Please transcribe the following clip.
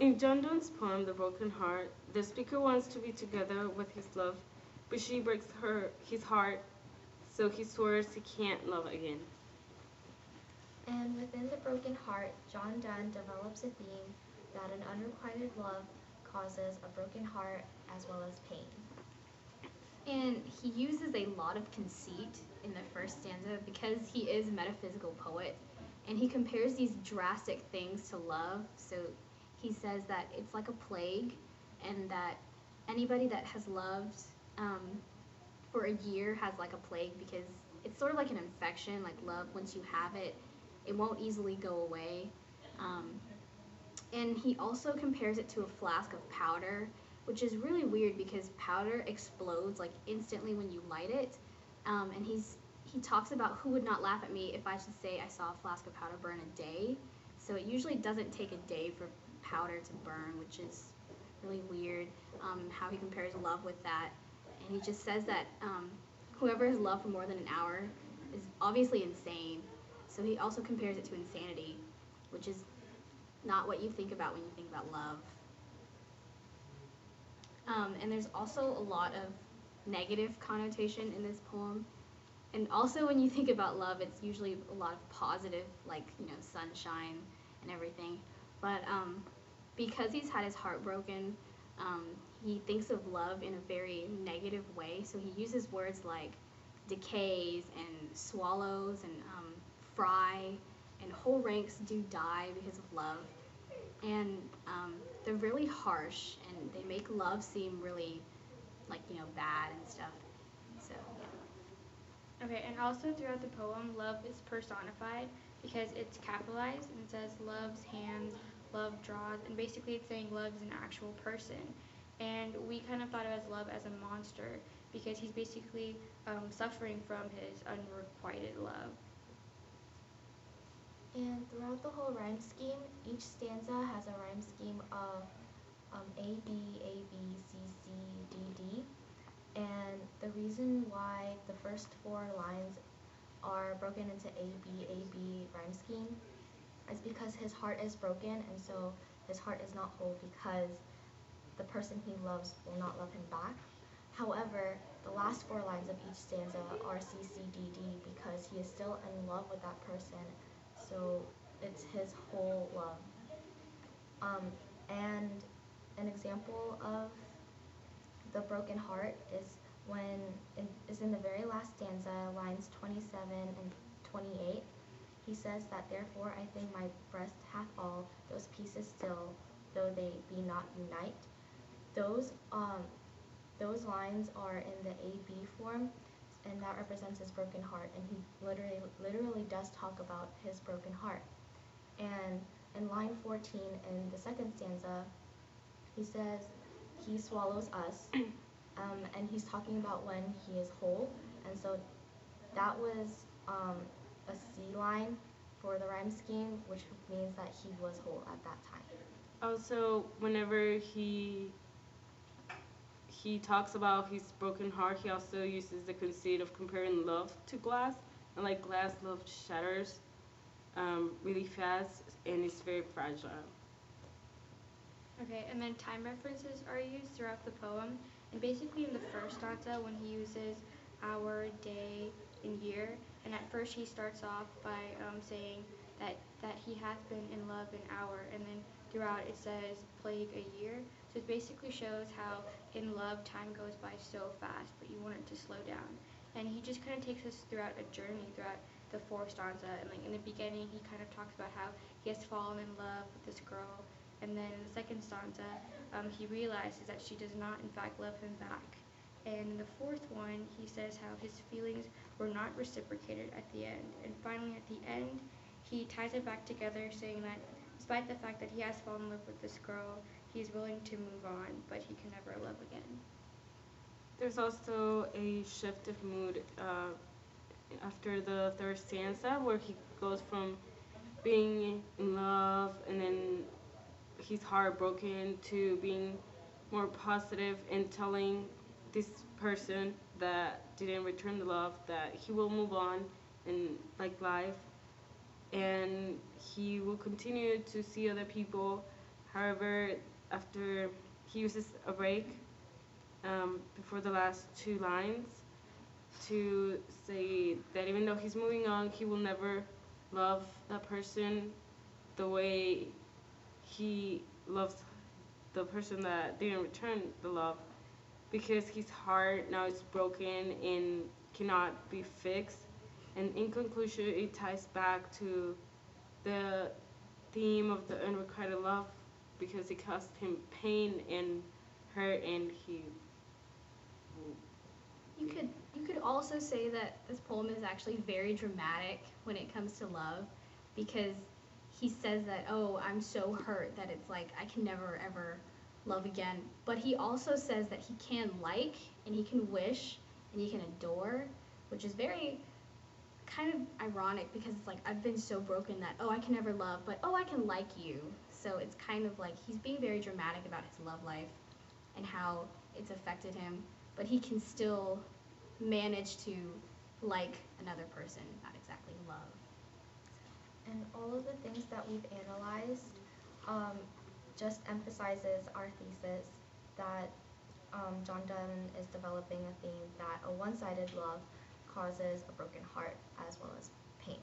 In John Donne's poem, The Broken Heart, the speaker wants to be together with his love, but she breaks his heart, so he swears he can't love again. And within the broken heart, John Donne develops a theme that an unrequited love causes a broken heart as well as pain. And he uses a lot of conceit in the first stanza because he is a metaphysical poet. And he compares these drastic things to love. So he says that it's like a plague, and that anybody that has loved um, for a year has like a plague, because it's sort of like an infection, like love, once you have it, it won't easily go away. Um, and he also compares it to a flask of powder, which is really weird because powder explodes like instantly when you light it. And he talks about who would not laugh at me if I should say I saw a flask of powder burn a day. So it usually doesn't take a day for powder to burn, which is really weird. How he compares love with that, and he just says that whoever has loved for more than an hour is obviously insane. So he also compares it to insanity, which is not what you think about when you think about love. And there's also a lot of negative connotation in this poem. And also, when you think about love, it's usually a lot of positive, like, sunshine and everything. But because he's had his heart broken, um, he thinks of love in a very negative way. So he uses words like decays and swallows and fry, and whole ranks do die because of love. And they're really harsh, and they make love seem really, like, bad and stuff. So, yeah. Okay, and also throughout the poem, love is personified because it's capitalized and it says love's hands, love draws, and basically it's saying love is an actual person. And we kind of thought of as love as a monster because he's basically suffering from his unrequited love. And throughout the whole rhyme scheme, each stanza has a rhyme scheme of A, B, A, B, C, C, D, D. And the reason why the first four lines are broken into A, B, A, B rhyme scheme is because his heart is broken, and so his heart is not whole because the person he loves will not love him back. However, the last four lines of each stanza are C, C, D, D because he is still in love with that person, so it's his whole love. And an example of the broken heart is in the very last stanza, lines 27 and 28. He says that therefore I think my breast hath all those pieces still, though they be not unite. Those those lines are in the A B form, and that represents his broken heart. And he literally does talk about his broken heart. And in line 14 in the second stanza, he says he swallows us, and he's talking about when he is whole. And so that was a C line for the rhyme scheme, which means that he was whole at that time. Also, whenever he talks about his broken heart, he also uses the conceit of comparing love to glass, and like glass, love shatters really fast, and it's very fragile. Okay, and then time references are used throughout the poem. And basically, in the first stanza, when he uses hour, day, and year, and at first he starts off by saying that he hath been in love an hour, and then throughout it says plague a year. So it basically shows how in love time goes by so fast, but you want it to slow down. And he just kind of takes us throughout a journey throughout the fourth stanza. And like in the beginning, he kind of talks about how he has fallen in love with this girl, and then in the second stanza, he realizes that she does not, in fact, love him back. And in the fourth one, he says how his feelings were not reciprocated at the end. And finally, at the end, he ties it back together, saying that despite the fact that he has fallen in love with this girl, he is willing to move on, but he can never love again. There's also a shift of mood after the third stanza, where he goes from being in love and then he's heartbroken to being more positive and telling this person that didn't return the love that he will move on in life, and he will continue to see other people However, after he uses a break before the last two lines to say that even though he's moving on, he will never love that person the way he loves the person that didn't return the love, because his heart now is broken and cannot be fixed. And in conclusion, it ties back to the theme of the unrequited love, because it caused him pain and hurt, and he. You could also say that this poem is actually very dramatic when it comes to love, because he says that, oh, I'm so hurt that it's like I can never ever love again. But he also says that he can like and he can wish and he can adore, which is very kind of ironic, because it's like I've been so broken that, oh, I can never love, but oh, I can like you. So it's kind of like he's being very dramatic about his love life and how it's affected him, but he can still manage to like another person, not exactly love. And all of the things that we've analyzed just emphasizes our thesis that John Donne is developing a theme that a one-sided love causes a broken heart as well as pain.